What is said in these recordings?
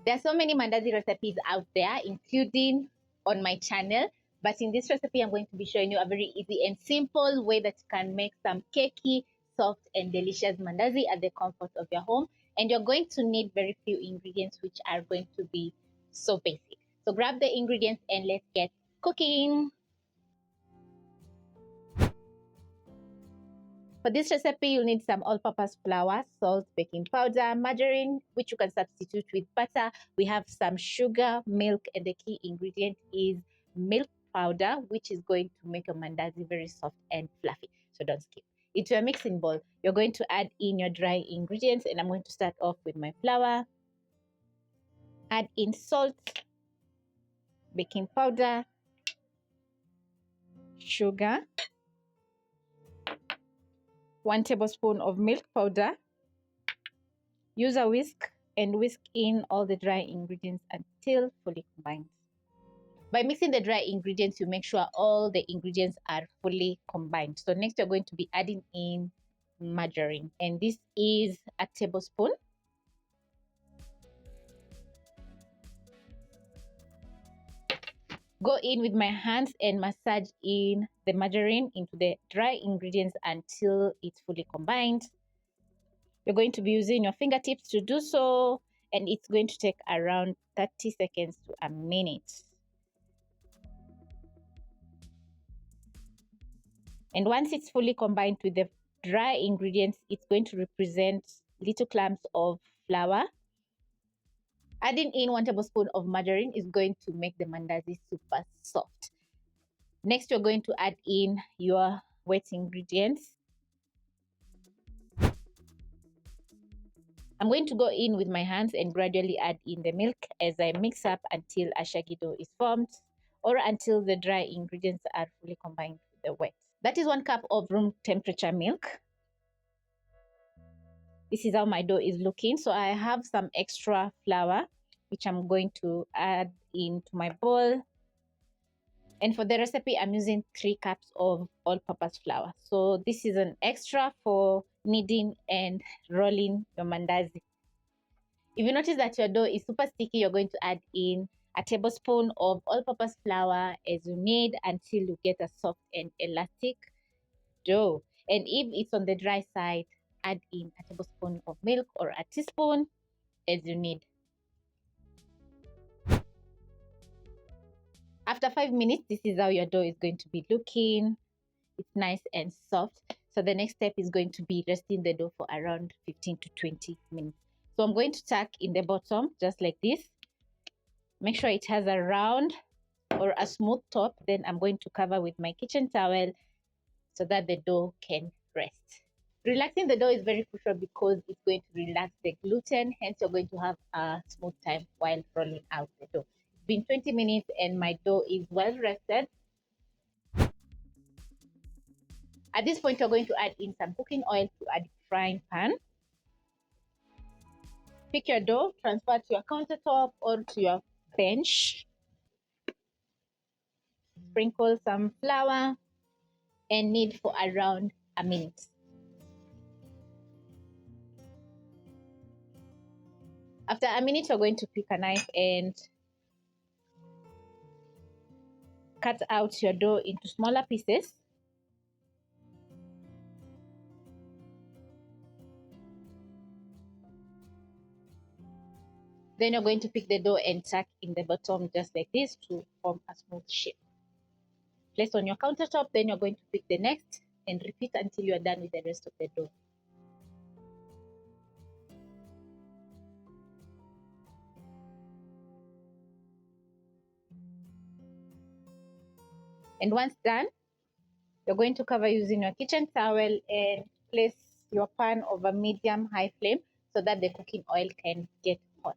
There are so many mandazi recipes out there, including on my channel. But in this recipe, I'm going to be showing you a very easy and simple way that you can make some cakey, soft and delicious mandazi at the comfort of your home. And you're going to need very few ingredients, which are going to be so basic. So grab the ingredients and let's get cooking. For this recipe, you'll need some all-purpose flour, salt, baking powder, margarine, which you can substitute with butter. We have some sugar, milk, and the key ingredient is milk powder, which is going to make your mandazi very soft and fluffy. So don't skip. Into a mixing bowl, you're going to add in your dry ingredients, and I'm going to start off with my flour. Add in salt, baking powder, sugar, 1 tablespoon of milk powder. Use a whisk and whisk in all the dry ingredients until fully combined. By mixing the dry ingredients, you make sure all the ingredients are fully combined. So next, you're going to be adding in margarine, and this is a tablespoon. Go in with my hands and massage in the margarine into the dry ingredients until it's fully combined. You're going to be using your fingertips to do so, and it's going to take around 30 seconds to a minute. And once it's fully combined with the dry ingredients, it's going to represent little clumps of flour. Adding in 1 tablespoon of margarine is going to make the mandazi super soft. Next, you're going to add in your wet ingredients. I'm going to go in with my hands and gradually add in the milk as I mix up until a shaggy dough is formed, or until the dry ingredients are fully combined with the wet. That is 1 cup of room temperature milk. This is how my dough is looking. So I have some extra flour, which I'm going to add into my bowl. And for the recipe, I'm using 3 cups of all-purpose flour. So this is an extra for kneading and rolling your mandazi. If you notice that your dough is super sticky, you're going to add in a tablespoon of all-purpose flour as you knead until you get a soft and elastic dough. And if it's on the dry side, add in a tablespoon of milk or a teaspoon as you need. After 5 minutes, this is how your dough is going to be looking. It's nice and soft. So the next step is going to be resting the dough for around 15 to 20 minutes. So I'm going to tuck in the bottom just like this. Make sure it has a round or a smooth top. Then I'm going to cover with my kitchen towel so that the dough can rest. Relaxing the dough is very crucial because it's going to relax the gluten. Hence, you're going to have a smooth time while rolling out the dough. It's been 20 minutes and my dough is well rested. At this point, you're going to add in some cooking oil to a frying pan. Pick your dough, transfer to your countertop or to your bench. Sprinkle some flour and knead for around a minute. After a minute, you're going to pick a knife and cut out your dough into smaller pieces. Then you're going to pick the dough and tuck in the bottom just like this to form a smooth shape. Place on your countertop, then you're going to pick the next and repeat until you are done with the rest of the dough. And once done, you're going to cover using your kitchen towel and place your pan over medium-high flame so that the cooking oil can get hot.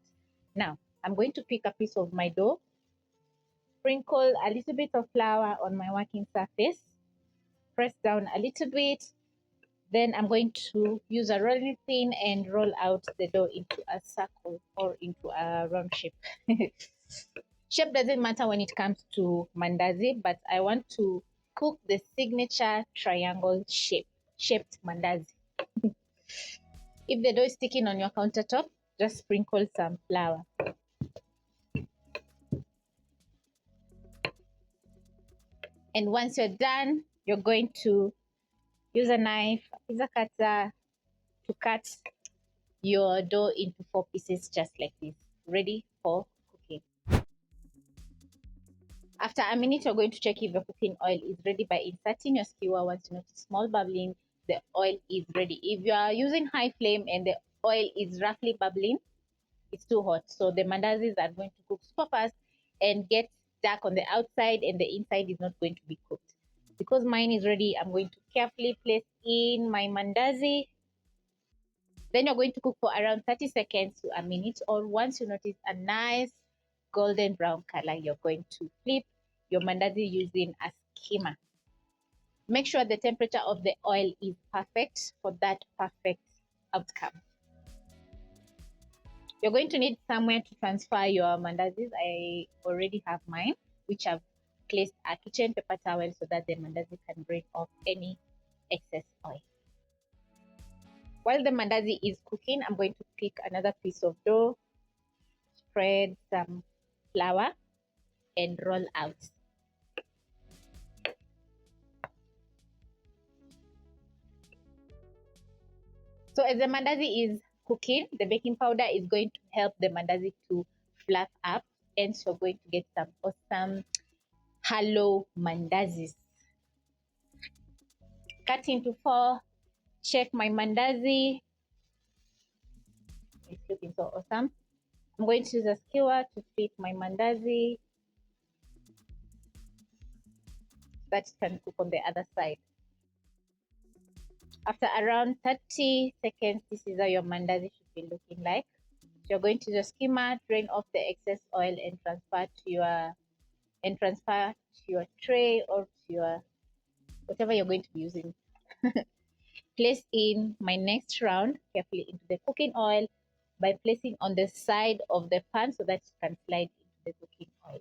Now, I'm going to pick a piece of my dough, sprinkle a little bit of flour on my working surface, press down a little bit. Then I'm going to use a rolling pin and roll out the dough into a circle or into a round shape. Shape doesn't matter when it comes to mandazi, but I want to cook the signature triangle shaped mandazi. If the dough is sticking on your countertop, just sprinkle some flour. And once you're done, you're going to use a knife, a pizza cutter, to cut your dough into 4 pieces just like this, ready for cooking. After a minute, you're going to check if your cooking oil is ready by inserting your skewer. Once you notice small bubbling, the oil is ready. If you are using high flame and the oil is roughly bubbling, it's too hot. So the mandazis are going to cook super fast and get dark on the outside, and the inside is not going to be cooked. Because mine is ready, I'm going to carefully place in my mandazi. Then you're going to cook for around 30 seconds to a minute, or once you notice a nice golden brown color, you're going to flip your mandazi using a skimmer. Make sure the temperature of the oil is perfect for that perfect outcome. You're going to need somewhere to transfer your mandazis. I already have mine, which I've placed a kitchen paper towel so that the mandazi can break off any excess oil. While the mandazi is cooking, I'm going to pick another piece of dough, spread some flour, and roll out. So as the mandazi is cooking, the baking powder is going to help the mandazi to fluff up, and so you're going to get some awesome hollow mandazis. Cut into 4. Check my mandazi. It's looking so awesome. I'm going to use a skewer to flip my mandazi so that it can cook on the other side. After around 30 seconds, this is how your mandazi should be looking like. So you're going to just skimmer, drain off the excess oil, and transfer to your tray or to your whatever you're going to be using. Place in my next round carefully into the cooking oil by placing on the side of the pan so that it can slide into the cooking oil.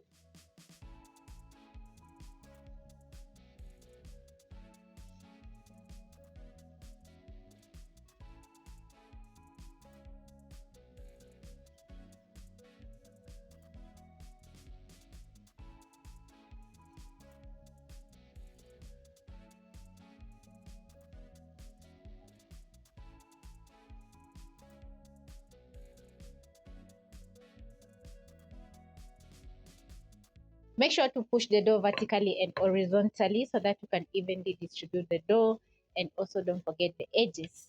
Make sure to push the dough vertically and horizontally so that you can evenly distribute the dough, and also don't forget the edges.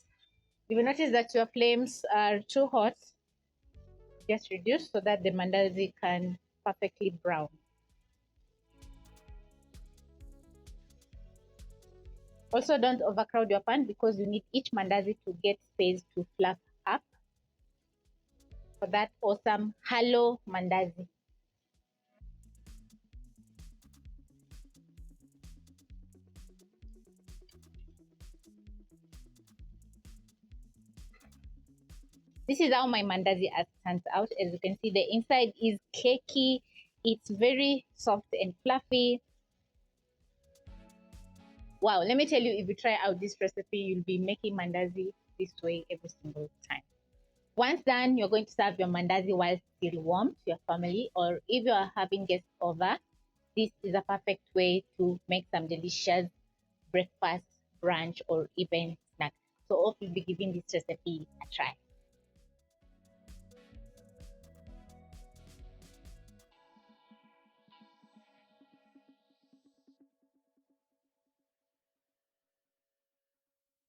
If you notice that your flames are too hot, just reduce so that the mandazi can perfectly brown. Also, don't overcrowd your pan because you need each mandazi to get space to fluff up for that awesome hollow mandazi. This is how my mandazi turns out. As you can see, the inside is cakey. It's very soft and fluffy. Wow, let me tell you, if you try out this recipe, you'll be making mandazi this way every single time. Once done, you're going to serve your mandazi while still warm to your family, or if you are having guests over, this is a perfect way to make some delicious breakfast, brunch, or even snack. So hope you'll be giving this recipe a try.